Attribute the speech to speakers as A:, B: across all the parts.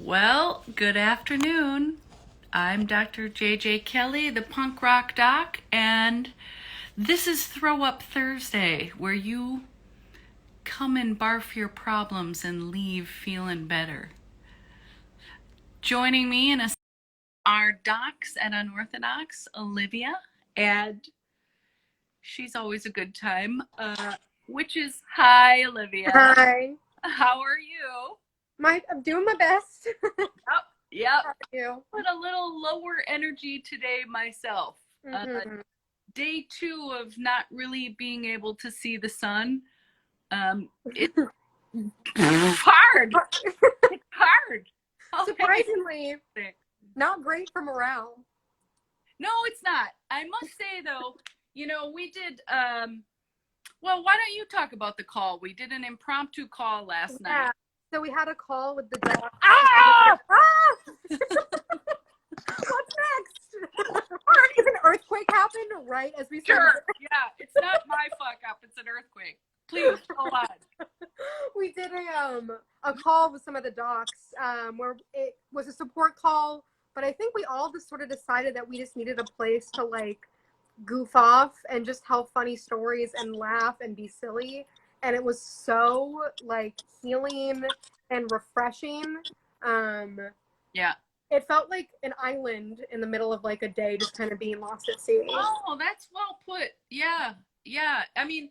A: Well, good afternoon. I'm Dr. JJ Kelly, the punk rock doc, and this is Throw Up Thursday, where you come and barf your problems and leave feeling better. Joining me in a are docs and unorthodox, Olivia, and she's always a good time. Which is hi, Olivia.
B: Hi.
A: How are you?
B: I'm doing my best.
A: Yep, yep.
B: How are you?
A: But a little lower energy today myself.
B: Mm-hmm.
A: Day two of not really being able to see the sun. It's hard. It's hard.
B: Surprisingly, not great for morale.
A: No, it's not. I must say though, we did. Well, why don't you talk about the call? We did an impromptu call last night.
B: So we had a call with the doc.
A: Ah!
B: What's next? Did an earthquake happen right as we started?
A: Sure. Yeah, it's not my fuck up. It's an earthquake. Please go on.
B: We did a call with some of the docs where it was a support call, but I think we all just sort of decided that we just needed a place to like goof off and just tell funny stories and laugh and be silly. And it was so like healing and refreshing.
A: Yeah.
B: It felt like an island in the middle of like a day just kind of being lost at sea.
A: Oh, that's well put. Yeah. Yeah. I mean,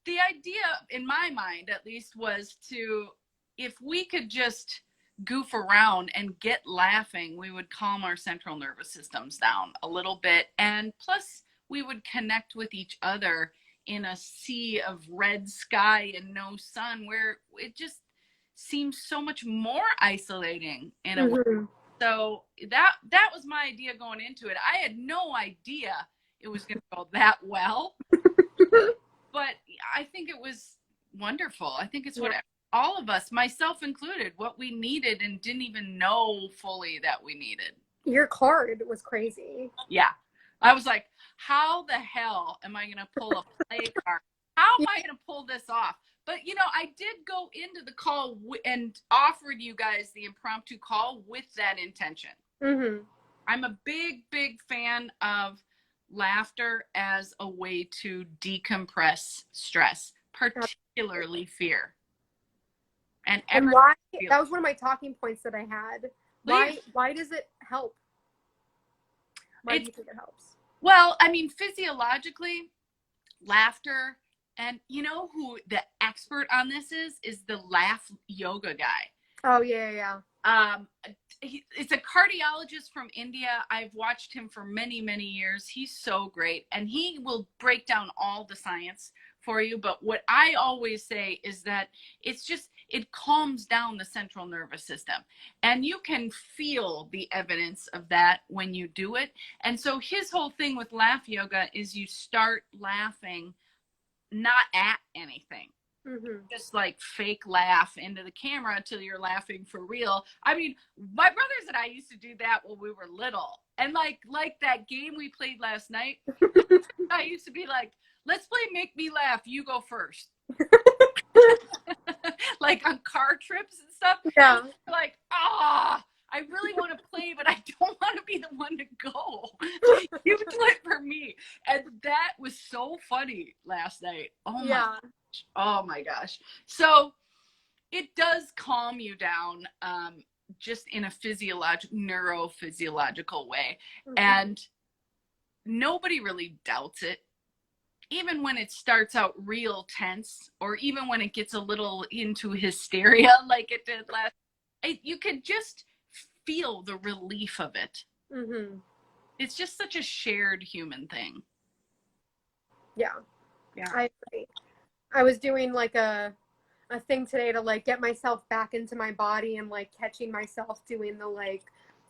A: the idea in my mind at least was if we could just goof around and get laughing, we would calm our central nervous systems down a little bit, and plus we would connect with each other in a sea of red sky and no sun, where it just seems so much more isolating in a way. So that was my idea going into it. I had no idea it was going to go that well. But I think it was wonderful. I think it's what all of us, myself included, what we needed and didn't even know fully that we needed.
B: Your card was crazy.
A: Yeah. I was like, how the hell am I going to pull a play card? How am I going to pull this off? But, I did go into the call and offered you guys the impromptu call with that intention.
B: Mm-hmm.
A: I'm a big, big fan of laughter as a way to decompress stress, particularly fear. And
B: why? That was one of my talking points that I had. Why does it help? Why do you think it helps?
A: Well, I mean, physiologically, laughter, and you know who the expert on this is the laugh yoga guy.
B: Oh, yeah.
A: It's a cardiologist from India. I've watched him for many, many years. He's so great, and he will break down all the science for you. But what I always say is that it calms down the central nervous system, and you can feel the evidence of that when you do it. And so his whole thing with laugh yoga is you start laughing not at anything. Mm-hmm. Just like fake laugh into the camera until you're laughing for real. I mean, my brothers and I used to do that when we were little. And like that game we played last night, I used to be like, let's play Make Me Laugh, you go first. Like on car trips and stuff.
B: Yeah.
A: Like, I really want to play, but I don't want to be the one to go. You do it for me. And that was so funny last night. Oh my gosh. So it does calm you down, just in a neurophysiological way. Mm-hmm. And nobody really doubts it. Even when it starts out real tense, or even when it gets a little into hysteria like it did last, you can just feel the relief of it. Mm-hmm. It's just such a shared human thing.
B: Yeah. I agree. I was doing like a thing today to like get myself back into my body and like catching myself doing the like,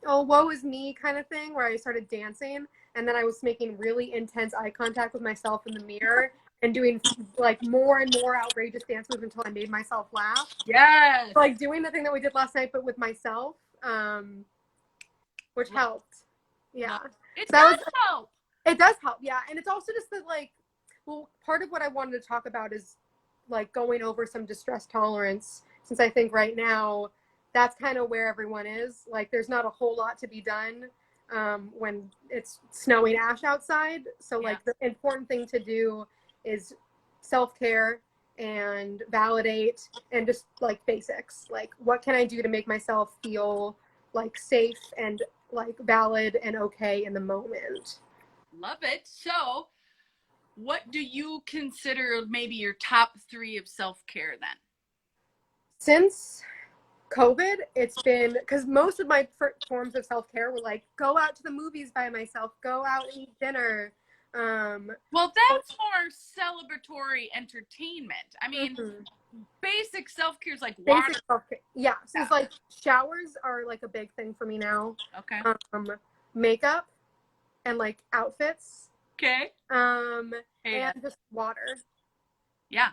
B: oh, woe is me kind of thing, where I started dancing, and then I was making really intense eye contact with myself in the mirror and doing like more and more outrageous dance moves until I made myself laugh.
A: Yes.
B: Like doing the thing that we did last night, but with myself, which helped. Yeah.
A: It does help.
B: It does help. Yeah. And it's also just that like, well, part of what I wanted to talk about is like going over some distress tolerance, since I think right now that's kind of where everyone is. Like, there's not a whole lot to be done when it's snowing ash outside. So, like, the important thing to do is self-care and validate and just, like, basics. Like, what can I do to make myself feel, like, safe and, like, valid and okay in the moment?
A: Love it. So, what do you consider maybe your top 3 of self-care then?
B: Since COVID, it's been, because most of my forms of self-care were like, go out to the movies by myself, go out and eat dinner.
A: Well, that's more celebratory entertainment. I mean, basic self-care is like water.
B: Basic self-care. Yeah. So it's like showers are like a big thing for me now.
A: Okay.
B: Makeup and like outfits.
A: Okay.
B: And just water.
A: Yeah.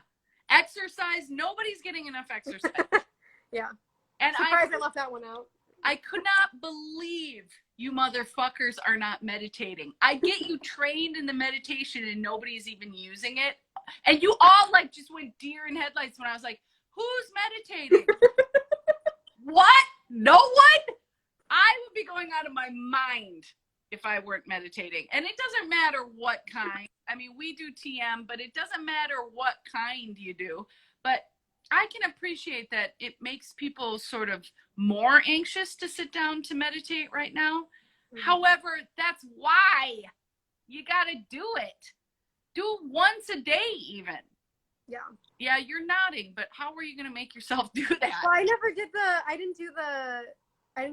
A: Exercise. Nobody's getting enough exercise.
B: Yeah. And surprised I left that one out.
A: I could not believe you motherfuckers are not meditating. I get you trained in the meditation and nobody's even using it. And you all like just went deer in headlights when I was like, who's meditating? What? No one? I would be going out of my mind if I weren't meditating. And it doesn't matter what kind. I mean, we do TM, but it doesn't matter what kind you do. But I can appreciate that it makes people sort of more anxious to sit down to meditate right now. However, that's why you got to do it. Do once a day even.
B: Yeah.
A: Yeah, you're nodding, but how are you going to make yourself do that?
B: Well, I didn't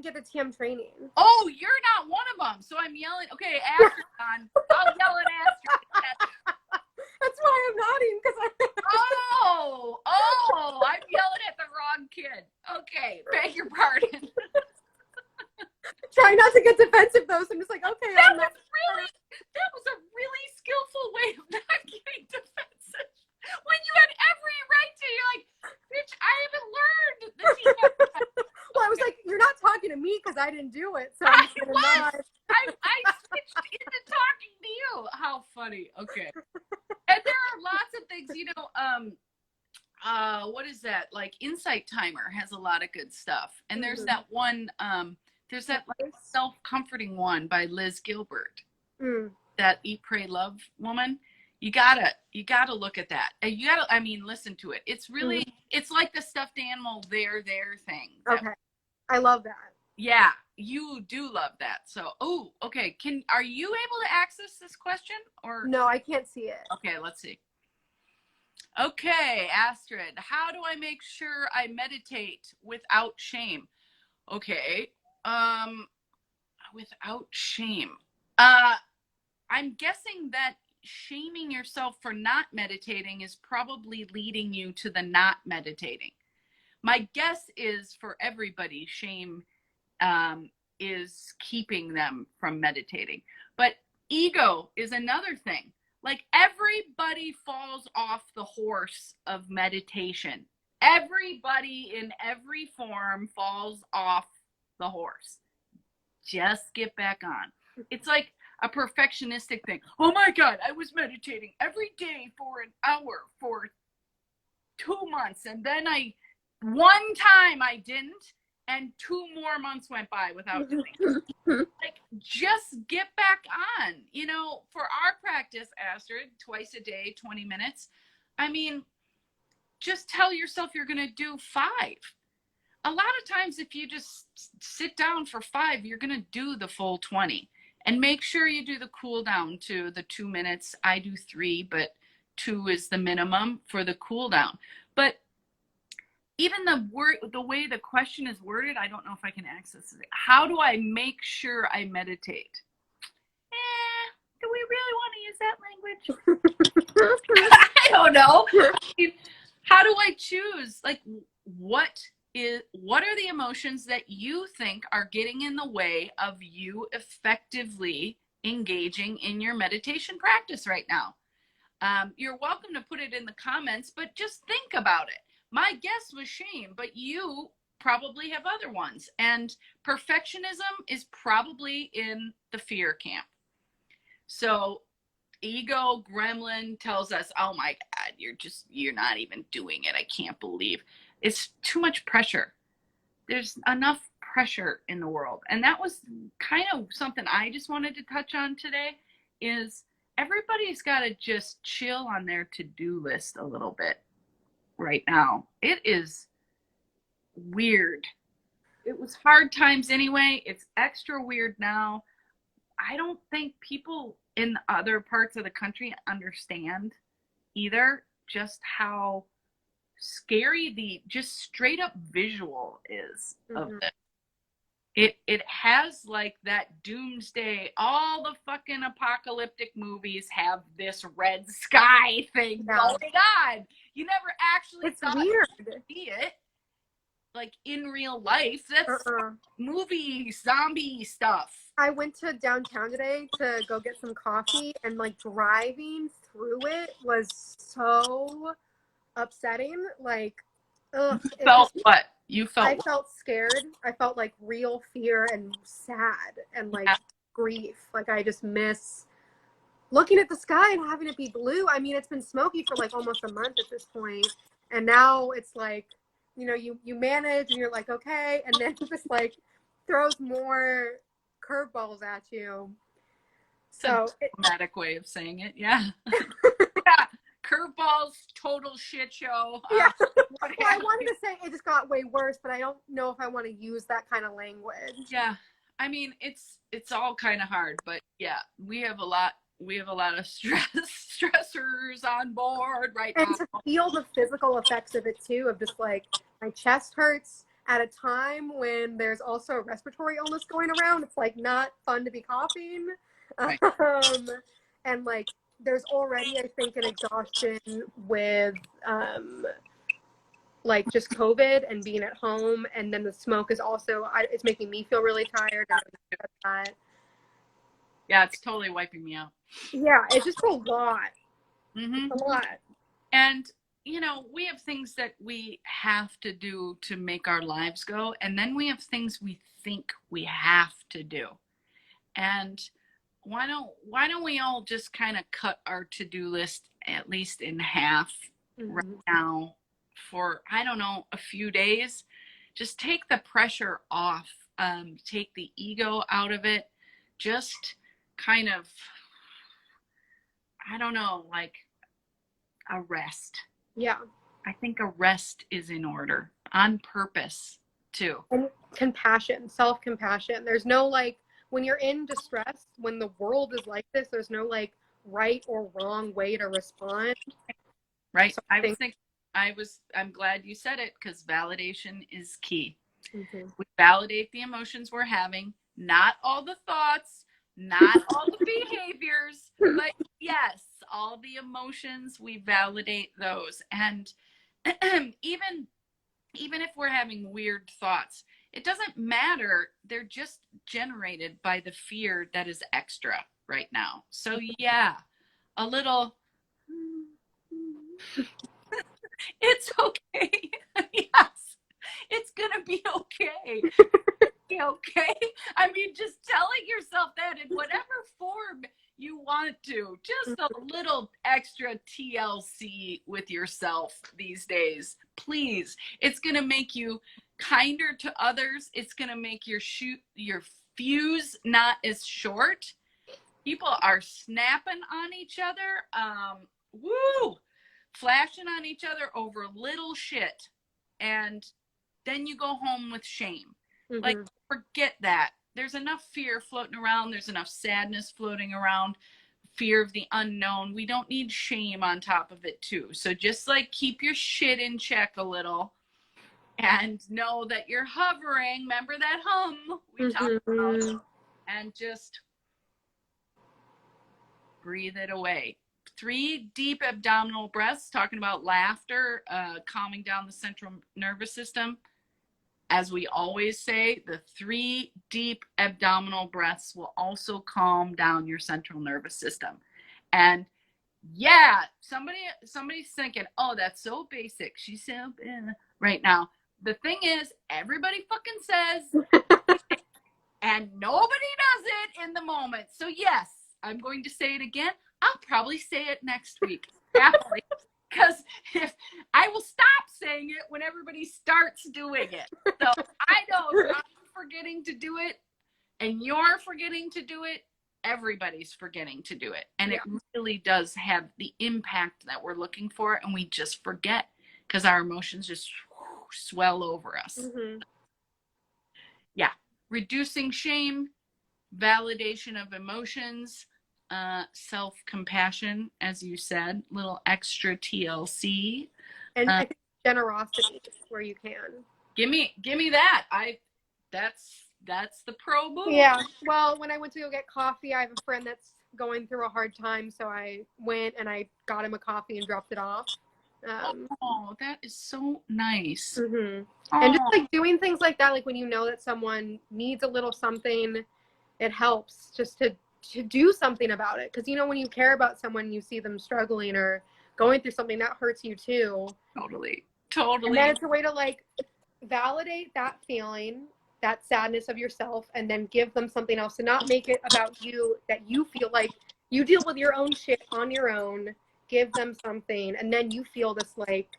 B: get the TM training.
A: Oh, you're not one of them. So I'm yelling. Okay, Astrid on. I'll yell at Astrid.
B: That's why I'm nodding, because
A: I'm yelling at the wrong kid. Okay, beg your pardon.
B: Try not to get defensive though. So I'm just like, okay.
A: That was a really skillful way of not getting defensive. When you had every right to, you're like, bitch, I haven't learned the TM.
B: Well, I was like, you're not talking to me because I didn't do it. So I switched
A: into talking to you. How funny. Okay. And there are lots of things, what is that? Like Insight Timer has a lot of good stuff. And there's that one, there's that like self-comforting one by Liz Gilbert. That Eat, Pray, Love woman. You gotta look at that. Listen to it. It's really, it's like the stuffed animal there thing.
B: Okay. I love that.
A: Yeah, you do love that. So, okay. Are you able to access this question or?
B: No, I can't see it.
A: Okay, let's see. Okay, Astrid, how do I make sure I meditate without shame? Okay, without shame. I'm guessing that shaming yourself for not meditating is probably leading you to the not meditating. My guess is for everybody, shame is keeping them from meditating. But ego is another thing. Like everybody falls off the horse of meditation. Everybody in every form falls off the horse. Just get back on. It's like a perfectionistic thing. Oh my God, I was meditating every day for an hour for 2 months. And then one time I didn't, and 2 more months went by without doing it. Like, just get back on. For our practice, Astrid, twice a day, 20 minutes. I mean, just tell yourself you're going to do 5. A lot of times, if you just sit down for 5, you're going to do the full 20. And make sure you do the cool down to the 2 minutes. I do 3, but 2 is the minimum for the cool down. But even the way the question is worded, I don't know if I can access it. How do I make sure I meditate? Do we really want to use that language? I don't know. How do I choose? Like, what are the emotions that you think are getting in the way of you effectively engaging in your meditation practice right now? You're welcome to put it in the comments, but just think about it. My guess was shame, but you probably have other ones. And perfectionism is probably in the fear camp. So ego gremlin tells us, oh my God, you're not even doing it. I can't believe it's too much pressure. there's enough pressure in the world. And that was kind of something I just wanted to touch on today is everybody's got to just chill on their to-do list a little bit right now. It is weird. It was hard times anyway. It's extra weird now. I don't think people in other parts of the country understand either just how scary the just straight up visual is of this. It has like that doomsday, all the fucking apocalyptic movies have this red sky thing going on. You never actually thought to see it like in real life. That's movie zombie stuff.
B: I went to downtown today to go get some coffee, and like driving through it was so upsetting. Like, ugh.
A: You felt what? You felt
B: I felt scared. I felt like real fear and sad and like grief. Like I just miss looking at the sky and having it be blue. I mean, it's been smoky for like almost a month at this point, and now it's like, you know, you manage and you're like, okay, and then it just like throws more curveballs at you. So
A: dramatic way of saying it. Yeah. Yeah. Curveballs, total shit show.
B: Yeah. Well, I wanted to say it just got way worse, but I don't know if I want to use that kind of language.
A: Yeah. I mean, it's all kind of hard, but yeah, we have a lot of stressors on board right now.
B: And to feel the physical effects of it too, of just like my chest hurts at a time when there's also a respiratory illness going around. It's like not fun to be coughing. Right. And like there's already, I think, an exhaustion with like just COVID and being at home, and then the smoke is also it's making me feel really tired.
A: Yeah, it's totally wiping me out.
B: Yeah, it's just a lot.
A: Mm-hmm.
B: It's a lot.
A: And you know, we have things that we have to do to make our lives go, and then we have things we think we have to do. And why don't we all just kind of cut our to-do list at least in half right now for, I don't know, a few days? Just take the pressure off, take the ego out of it, just kind of, I don't know, like a rest.
B: Yeah.
A: I think a rest is in order on purpose too.
B: And compassion, self-compassion. There's no like, when you're in distress, when the world is like this, there's no like right or wrong way to respond.
A: Right. So I'm glad you said it, because validation is key. Mm-hmm. We validate the emotions we're having, not all the thoughts, not all the behaviors, but yes, all the emotions, we validate those. And even if we're having weird thoughts, it doesn't matter. They're just generated by the fear that is extra right now. So yeah, a little, it's okay. Yes, it's gonna be okay. Okay. I mean, just telling yourself that in whatever form you want to, just a little extra TLC with yourself these days, please. It's going to make you kinder to others. It's going to make your fuse not as short. People are snapping on each other, flashing on each other over little shit. And then you go home with shame. Mm-hmm. Like, forget that. There's enough fear floating around. There's enough sadness floating around. Fear of the unknown. We don't need shame on top of it too. So just like keep your shit in check a little and know that you're hovering. Remember that hum we talked about, and just breathe it away. 3 deep abdominal breaths, talking about laughter, calming down the central nervous system. As we always say, the 3 deep abdominal breaths will also calm down your central nervous system. And yeah, somebody's thinking, oh, that's so basic. She's so right now. The thing is, everybody fucking says, and nobody does it in the moment. So yes, I'm going to say it again. I'll probably say it next week. Happily. Because if I will stop saying it when everybody starts doing it. So I knows I'm forgetting to do it and you're forgetting to do it. Everybody's forgetting to do it. And it really does have the impact that we're looking for. And we just forget because our emotions just swell over us.
B: Mm-hmm.
A: Yeah. Reducing shame, validation of emotions, self-compassion, as you said, little extra TLC.
B: And I think generosity where you can.
A: Give me that. That's the pro move.
B: Yeah. Well, when I went to go get coffee, I have a friend that's going through a hard time, so I went and I got him a coffee and dropped it off.
A: Oh, that is so nice.
B: Mm-hmm. And just like doing things like that, like when you know that someone needs a little something, it helps just to do something about it. Because, you know, when you care about someone, you see them struggling or going through something that hurts you too.
A: Totally.
B: And then it's a way to like validate that feeling, that sadness of yourself, and then give them something else, to not make it about you, that you feel like you deal with your own shit on your own. Give them something, and then you feel this like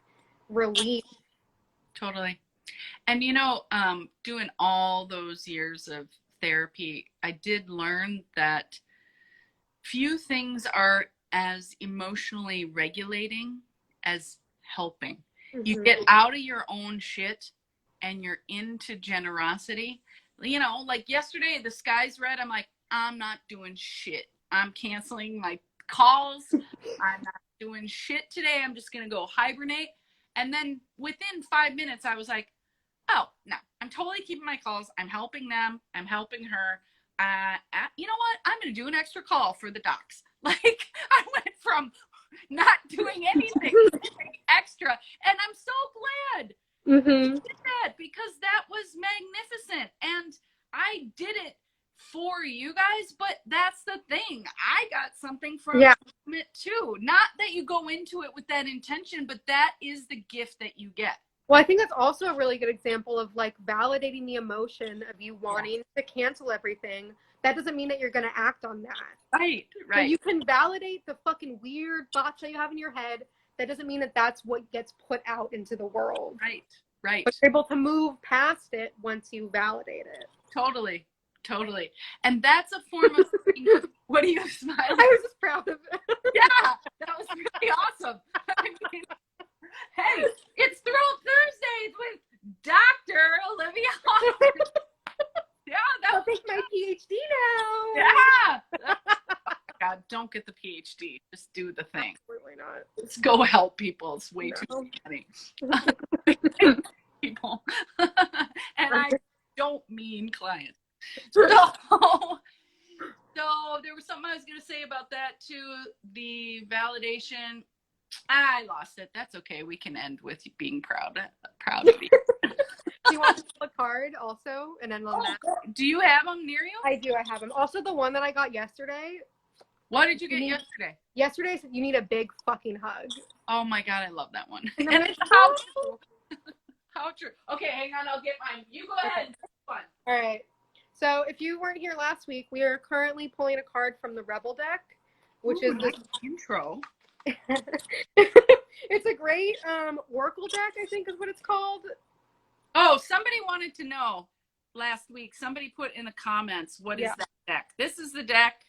B: relief.
A: Totally. And you know, doing all those years of therapy, I did learn that few things are as emotionally regulating as helping. Mm-hmm. You get out of your own shit and you're into generosity. You know, like yesterday, the sky's red. I'm like, I'm not doing shit. I'm canceling my calls. I'm not doing shit today. I'm just going to go hibernate. And then within 5 minutes, I was like, oh, no, I'm totally keeping my calls. I'm helping them. I'm helping her. You know what? I'm going to do an extra call for the docs. Like, I went from not doing anything extra. And I'm so glad I did that, because that was magnificent. And I did it for you guys, but that's the thing. I got something from it too. Not that you go into it with that intention, but that is the gift that you get.
B: Well, I think that's also a really good example of like validating the emotion of you wanting to cancel everything. That doesn't mean that you're going to act on that.
A: Right.
B: So you can validate the fucking weird thoughts that you have in your head. That doesn't mean that that's what gets put out into the world.
A: Right.
B: But you're able to move past it once you validate it.
A: Totally. And that's a form of, what are you smiling?
B: I was just proud of it.
A: Yeah, that was really awesome. I mean, hey, it's Throwup Thursdays with Dr. Olivia Hoffman. Yeah,
B: I'll take my PhD now.
A: Yeah. God, don't get the PhD. Just do the thing.
B: Absolutely not.
A: Let's go help people. It's way too funny. People. And I don't mean clients. So there was something I was going to say about that too. The validation. I lost it. That's okay. We can end with being proud of you.
B: Do you want to pull a card also? And then
A: do you have them near you?
B: I do. I have them. Also, the one that I got yesterday.
A: What did you get yesterday?
B: Yesterday, you need a big fucking hug.
A: Oh my God, I love that one.
B: And
A: how true. How true. Okay, hang on. I'll get mine. You go ahead.
B: All right. So if you weren't here last week, we are currently pulling a card from the Rebel deck, which is
A: nice intro.
B: It's a great Oracle deck, I think is what it's called.
A: Oh, somebody wanted to know last week. Somebody put in the comments, what is that deck? This is the deck.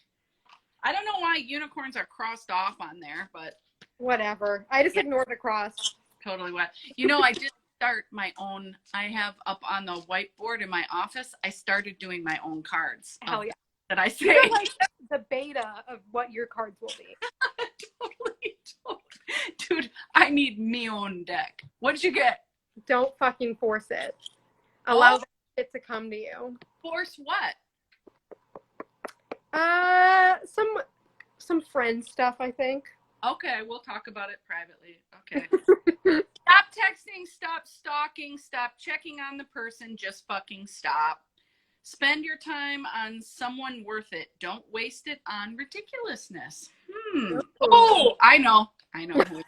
A: I don't know why unicorns are crossed off on there, but
B: whatever. I just ignored the cross.
A: Totally what. You know, I did start my own. I have up on the whiteboard in my office, I started doing my own cards.
B: Hell yeah.
A: That I say.
B: You're like the beta of what your cards will be.
A: Totally. Dude, I need me own deck. What did you get?
B: Don't fucking force it. Allow it to come to you.
A: Force what?
B: Some friend stuff, I think.
A: Okay, we'll talk about it privately. Okay. Stop texting, stop stalking, stop checking on the person, just fucking stop. Spend your time on someone worth it. Don't waste it on ridiculousness. Oh, I know who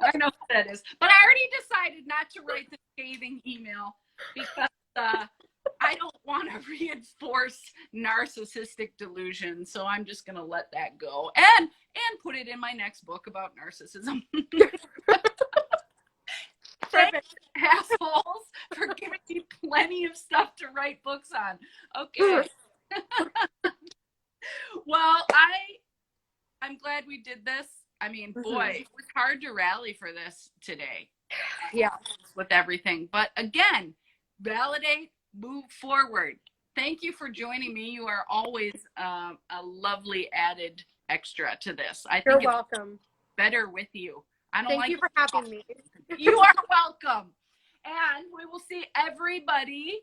A: I know who that is. But I already decided not to write the scathing email because I don't want to reinforce narcissistic delusion. So I'm just going to let that go and put it in my next book about narcissism. Thanks, assholes, for giving me plenty of stuff to write books on. Okay. Well, I'm glad we did this. I mean, boy, it was hard to rally for this today.
B: Yeah.
A: With everything. But again, validate, move forward. Thank you for joining me. You are always a lovely added extra to this. I think
B: You're
A: it's
B: welcome.
A: better with you. I don't
B: Thank
A: like
B: you for having me.
A: You are welcome. And we will see everybody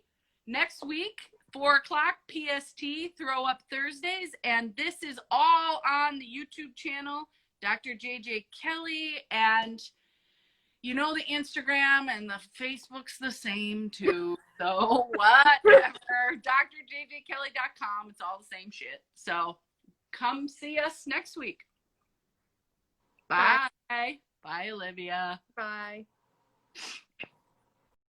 A: next week, 4 o'clock PST, Throw Up Thursdays. And this is all on the YouTube channel, Dr. JJ Kelly. And you know, the Instagram and the Facebook's the same too. So whatever. drjjkelly.com. It's all the same shit. So come see us next week. Bye. Bye, Olivia.
B: Bye.